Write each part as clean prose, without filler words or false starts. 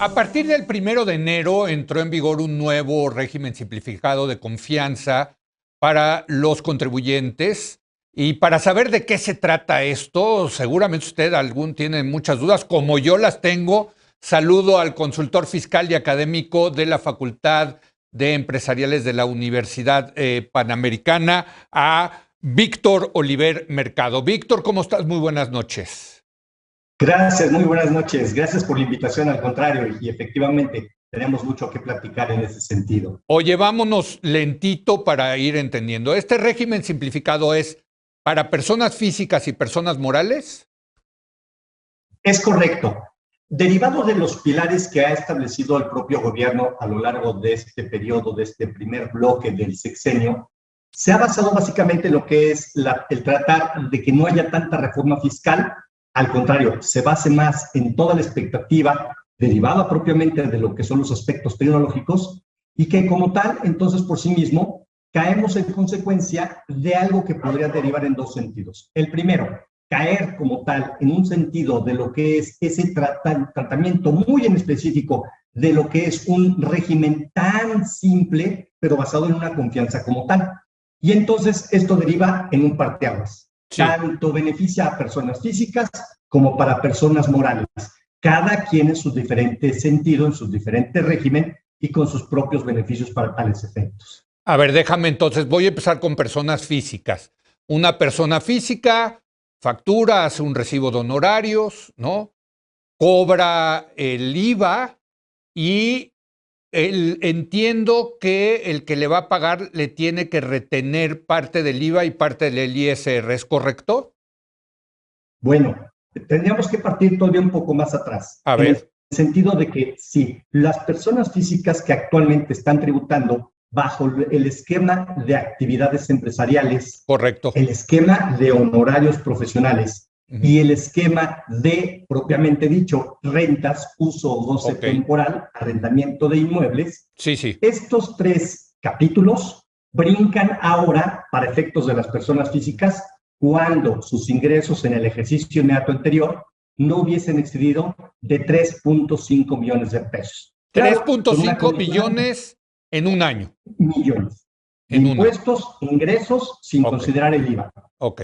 A partir del 1 de enero entró en vigor un nuevo régimen simplificado de confianza para los contribuyentes. Y para saber de qué se trata esto, seguramente usted tiene muchas dudas, como yo las tengo. Saludo al consultor fiscal y académico de la Facultad de Empresariales de la Universidad Panamericana, a Víctor Oliver Mercado. Víctor, ¿cómo estás? Muy buenas noches. Gracias, muy buenas noches. Gracias por la invitación, al contrario, y efectivamente tenemos mucho que platicar en ese sentido. Oye, vámonos lentito para ir entendiendo. ¿Este régimen simplificado es para personas físicas y personas morales? Es correcto. Derivado de los pilares que ha establecido el propio gobierno a lo largo de este periodo, de este primer bloque del sexenio, se ha basado básicamente en lo que es el tratar de que no haya tanta reforma fiscal. Al contrario, se base más en toda la expectativa derivada propiamente de lo que son los aspectos tecnológicos y que como tal, entonces por sí mismo, caemos en consecuencia de algo que podría derivar en dos sentidos. El primero, caer como tal en un sentido de lo que es ese tratamiento muy en específico de lo que es un régimen tan simple, pero basado en una confianza como tal. Y entonces esto deriva en un parteaguas. Sí. Tanto beneficia a personas físicas como para personas morales, cada quien en sus diferentes sentidos, en sus diferentes régimen y con sus propios beneficios para tales efectos. A ver, déjame entonces, voy a empezar con personas físicas. Una persona física factura, hace un recibo de honorarios, ¿no? Cobra el IVA y entiendo que el que le va a pagar le tiene que retener parte del IVA y parte del ISR, ¿es correcto? Bueno, tendríamos que partir todavía un poco más atrás. A ver. En el sentido de que sí, las personas físicas que actualmente están tributando bajo el esquema de actividades empresariales, correcto, el esquema de honorarios profesionales y el esquema de, propiamente dicho, rentas, uso o goce temporal, arrendamiento de inmuebles. Sí, sí. Estos tres capítulos brincan ahora para efectos de las personas físicas cuando sus ingresos en el ejercicio inmediato anterior no hubiesen excedido de 3.5 millones de pesos. 3.5 millones en un año. Millones. En impuestos, ingresos, sin considerar el IVA.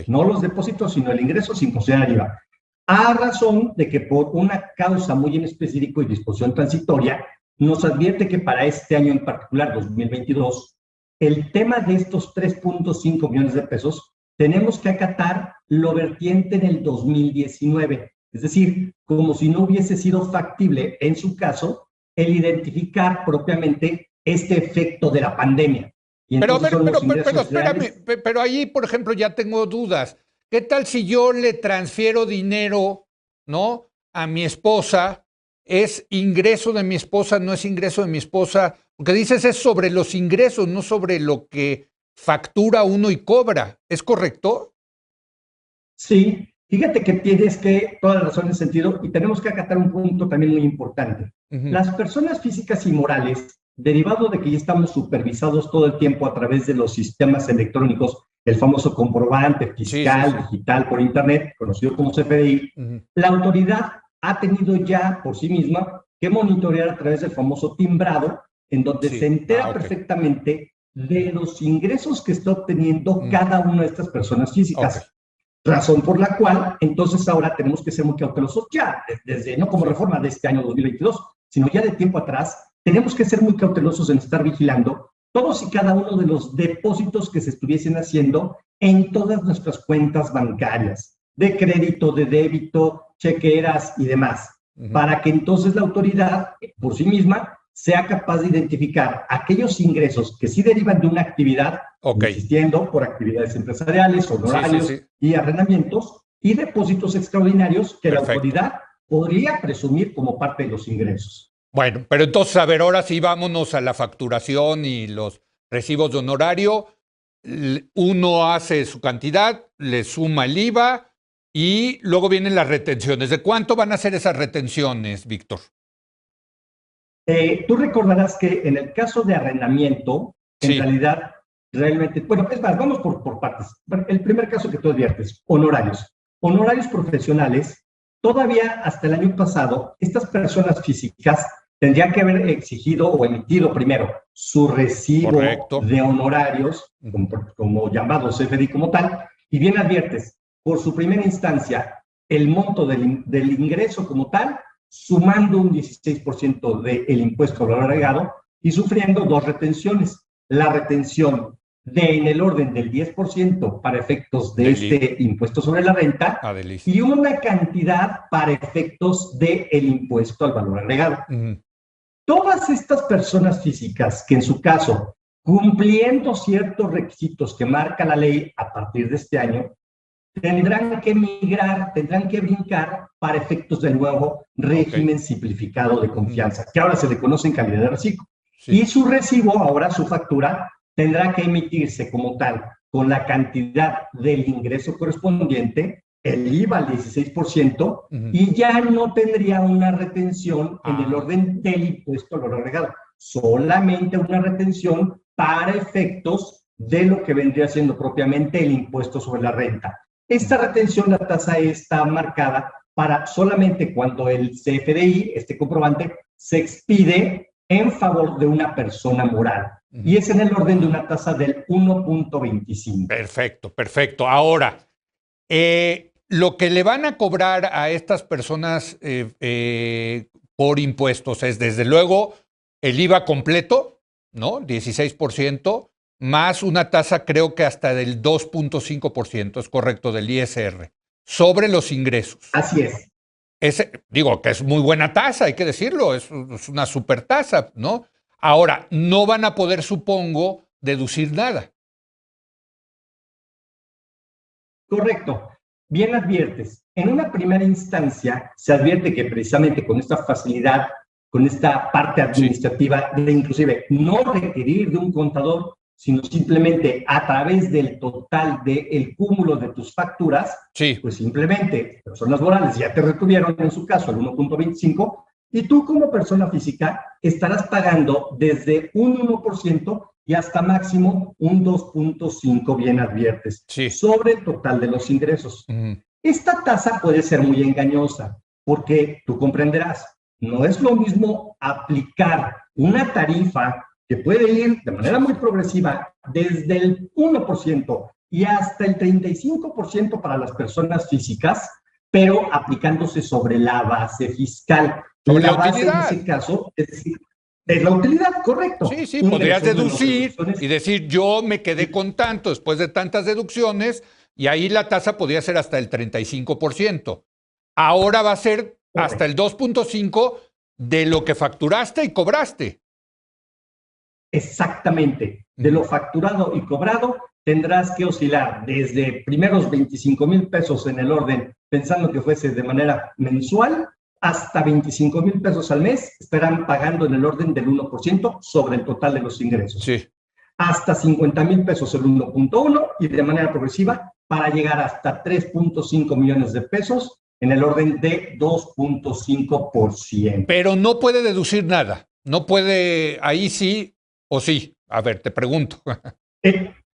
No los depósitos, sino el ingreso sin considerar el IVA. A razón de que por una causa muy en específico y disposición transitoria, nos advierte que para este año en particular, 2022, el tema de estos 3.5 millones de pesos, tenemos que acatar lo vertiente en el 2019. Es decir, como si no hubiese sido factible, en su caso, el identificar propiamente este efecto de la pandemia. Pero espérame, pero ahí, por ejemplo, ya tengo dudas. ¿Qué tal si yo le transfiero dinero, ¿no?, a mi esposa? ¿Es ingreso de mi esposa, no es ingreso de mi esposa? Porque dices es sobre los ingresos, no sobre lo que factura uno y cobra. ¿Es correcto? Sí, fíjate que tienes toda la razón en ese sentido y tenemos que acatar un punto también muy importante. Las personas físicas y morales, derivado de que ya estamos supervisados todo el tiempo a través de los sistemas electrónicos, el famoso comprobante fiscal digital por internet, conocido como CFDI, la autoridad ha tenido ya por sí misma que monitorear a través del famoso timbrado, en donde se entera perfectamente de los ingresos que está obteniendo cada una de estas personas físicas. Razón por la cual, entonces ahora tenemos que ser muy cautelosos ya, desde no como reforma de este año 2022, sino ya de tiempo atrás, tenemos que ser muy cautelosos en estar vigilando todos y cada uno de los depósitos que se estuviesen haciendo en todas nuestras cuentas bancarias, de crédito, de débito, chequeras y demás, para que entonces la autoridad, por sí misma, sea capaz de identificar aquellos ingresos que sí derivan de una actividad, insistiendo por actividades empresariales, honorarios y arrendamientos, y depósitos extraordinarios que la autoridad podría presumir como parte de los ingresos. Bueno, pero entonces, a ver, ahora sí vámonos a la facturación y los recibos de honorario. Uno hace su cantidad, le suma el IVA y luego vienen las retenciones. ¿De cuánto van a ser esas retenciones, Víctor? Tú recordarás que en el caso de arrendamiento, en realidad, realmente, bueno, es más, vamos por partes. El primer caso que tú adviertes, honorarios. Honorarios profesionales, todavía hasta el año pasado, estas personas físicas tendría que haber exigido o emitido primero su recibo Correcto. de honorarios, como llamados CFDI como tal, y bien adviertes, por su primera instancia, el monto del ingreso como tal, sumando un 16% del impuesto al valor agregado y sufriendo dos retenciones. La retención en el orden del 10% para efectos de este impuesto sobre la renta y una cantidad para efectos del impuesto al valor agregado. Todas estas personas físicas que en su caso, cumpliendo ciertos requisitos que marca la ley a partir de este año, tendrán que migrar, tendrán que brincar para efectos del nuevo régimen simplificado de confianza, que ahora se le conoce en calidad de reciclo. Y su recibo, ahora su factura, tendrá que emitirse como tal, con la cantidad del ingreso correspondiente, el IVA al 16%, y ya no tendría una retención en el orden del impuesto al valor agregado, solamente una retención para efectos de lo que vendría siendo propiamente el impuesto sobre la renta. Esta retención, la tasa está marcada para solamente cuando el CFDI, este comprobante, se expide en favor de una persona moral. Y es en el orden de una tasa del 1.25. Perfecto, perfecto. Ahora, lo que le van a cobrar a estas personas por impuestos es, desde luego, el IVA completo, ¿no? 16%, más una tasa creo que hasta del 2.5%, es correcto, del ISR, sobre los ingresos. Así es. Digo que es muy buena tasa, hay que decirlo, es una super tasa, ¿no? Ahora, no van a poder, supongo, deducir nada. Correcto. Bien adviertes. En una primera instancia se advierte que precisamente con esta facilidad, con esta parte administrativa de inclusive no requerir de un contador, sino simplemente a través del total del cúmulo de tus facturas, pues simplemente personas morales ya te retuvieron en su caso el 1.25 y tú como persona física estarás pagando desde un 1% y hasta máximo un 2.5, bien adviertes, sobre el total de los ingresos. Esta tasa puede ser muy engañosa porque tú comprenderás, no es lo mismo aplicar una tarifa que puede ir de manera muy progresiva desde el 1% y hasta el 35% para las personas físicas, pero aplicándose sobre la base fiscal. Sobre la base utilidad. En ese caso, es decir, es la utilidad, correcto. Sí, podrías deducir y decir, yo me quedé con tanto después de tantas deducciones, y ahí la tasa podría ser hasta el 35%. Ahora va a ser hasta el 2.5% de lo que facturaste y cobraste. Exactamente. De lo facturado y cobrado tendrás que oscilar desde primeros 25,000 pesos en el orden, pensando que fuese de manera mensual, hasta 25,000 pesos al mes, estarán pagando en el orden del 1% sobre el total de los ingresos. Hasta 50,000 pesos el 1.1% y de manera progresiva para llegar hasta 3.5 millones de pesos en el orden de 2.5%. Pero no puede deducir nada. No puede, ahí sí o sí. A ver, te pregunto.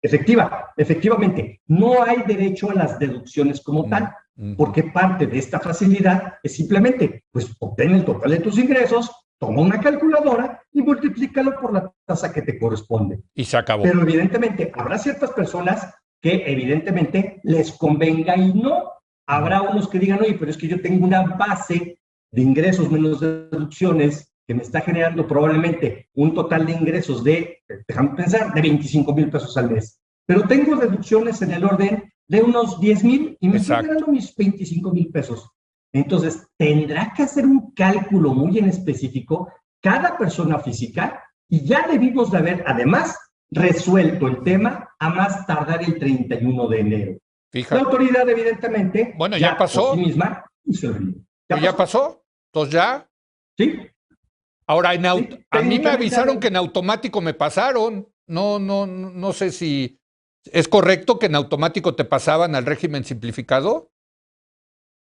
Efectivamente, no hay derecho a las deducciones como tal, porque parte de esta facilidad es simplemente, pues, obtén el total de tus ingresos, toma una calculadora y multiplícalo por la tasa que te corresponde. Y se acabó. Pero evidentemente habrá ciertas personas que evidentemente les convenga y no. Habrá unos que digan, oye, pero es que yo tengo una base de ingresos menos deducciones que me está generando probablemente un total de ingresos de, déjame pensar, de 25,000 pesos al mes. Pero tengo deducciones en el orden de unos 10,000 y me estoy generando mis 25,000 pesos. Entonces, tendrá que hacer un cálculo muy en específico cada persona física y ya debimos de haber, además, resuelto el tema a más tardar el 31 de enero. Fíjate. La autoridad, evidentemente, bueno, ya pasó. Por sí misma, y se olvidó. ¿Ya pasó? Entonces ya. Sí. Ahora, a mí me avisaron que en automático me pasaron. No sé si es correcto que en automático te pasaban al régimen simplificado.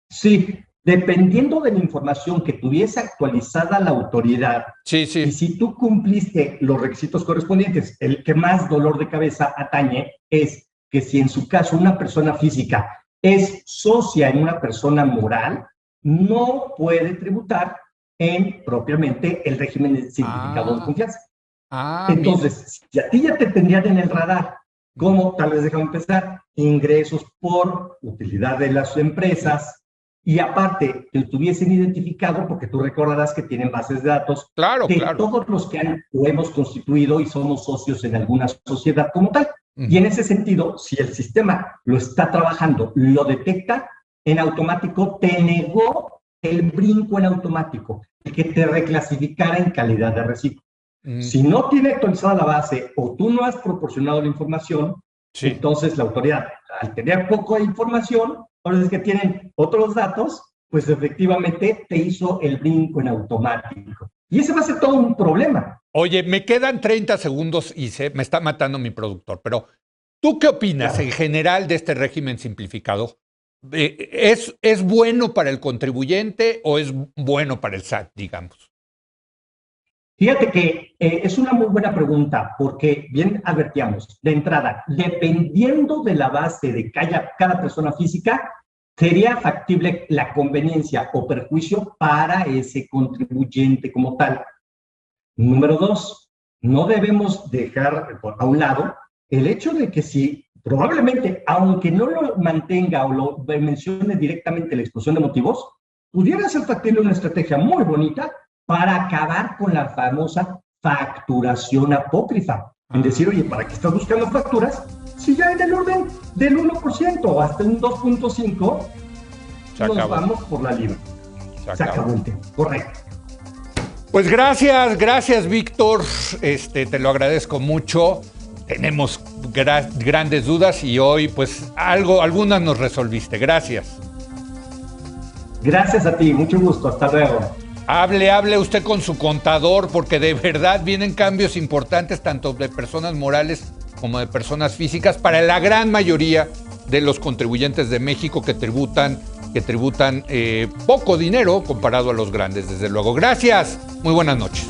Sí, dependiendo de la información que tuviese actualizada la autoridad. Sí. Y si tú cumpliste los requisitos correspondientes, el que más dolor de cabeza atañe es que si en su caso una persona física es socia en una persona moral, no puede tributar en propiamente el régimen simplificado de confianza. Mira. Entonces, si a ti ya te tendrían en el radar, como tal vez déjame empezar, ingresos por utilidad de las empresas, y aparte que estuviesen identificado, porque tú recordarás que tienen bases de datos de todos los que han o hemos constituido y somos socios en alguna sociedad como tal. Y en ese sentido, si el sistema lo está trabajando, lo detecta, en automático te negó el brinco en automático, el que te reclasificara en calidad de residuo. Si no tiene actualizada la base o tú no has proporcionado la información, entonces la autoridad, al tener poca información, ahora es que tienen otros datos, pues efectivamente te hizo el brinco en automático. Y ese va a ser todo un problema. Oye, me quedan 30 segundos y me está matando mi productor, pero ¿tú qué opinas en general de este régimen simplificado? ¿Es bueno para el contribuyente o es bueno para el SAT, digamos? Fíjate que es una muy buena pregunta, porque bien advertíamos, de entrada, dependiendo de la base de cada persona física, sería factible la conveniencia o perjuicio para ese contribuyente como tal. Número 2, no debemos dejar a un lado el hecho de que si probablemente, aunque no lo mantenga o lo mencione directamente la exposición de motivos, pudiera ser factible una estrategia muy bonita para acabar con la famosa facturación apócrifa. En decir, oye, ¿para qué estás buscando facturas? Si ya en el orden del 1% o hasta un 2.5%, nos vamos por la libre. Se acabó el tema. Correcto. Pues gracias, Víctor. Te lo agradezco mucho. Tenemos grandes dudas y hoy, pues, algunas nos resolviste. Gracias. Gracias a ti, mucho gusto. Hasta luego. Hable usted con su contador, porque de verdad vienen cambios importantes tanto de personas morales como de personas físicas para la gran mayoría de los contribuyentes de México que tributan poco dinero comparado a los grandes, desde luego. Gracias, muy buenas noches.